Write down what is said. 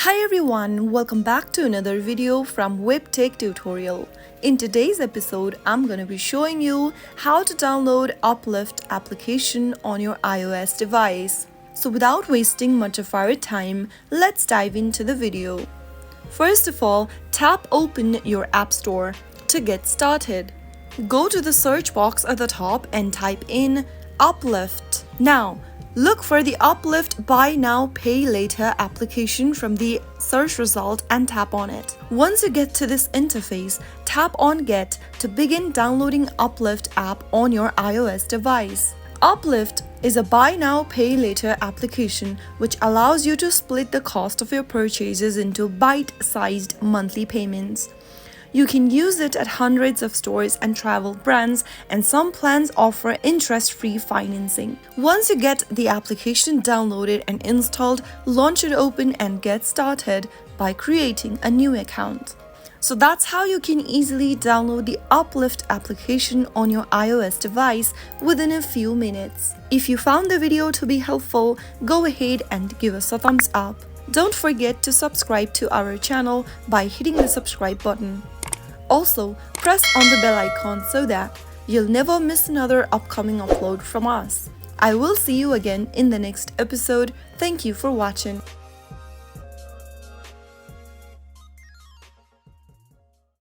Hi everyone, welcome back to another video from Webtech Tutorial. In today's episode, I'm going to be showing you how to download Uplift application on your iOS device. So without wasting much of our time, let's dive into the video. First of all, tap open your App Store. To get started, go to the search box at the top and type in Uplift. Now, look for the Uplift Buy Now Pay Later application from the search result and tap on it. Once you get to this interface, tap on Get to begin downloading Uplift app on your iOS device. Uplift is a Buy Now Pay Later application which allows you to split the cost of your purchases into bite-sized monthly payments. You can use it at hundreds of stores and travel brands, and some plans offer interest-free financing. Once you get the application downloaded and installed, launch it open and get started by creating a new account. So that's how you can easily download the Uplift application on your iOS device within a few minutes. If you found the video to be helpful, go ahead and give us a thumbs up. Don't forget to subscribe to our channel by hitting the subscribe button. Also, press on the bell icon so that you'll never miss another upcoming upload from us. I will see you again in the next episode. Thank you for watching.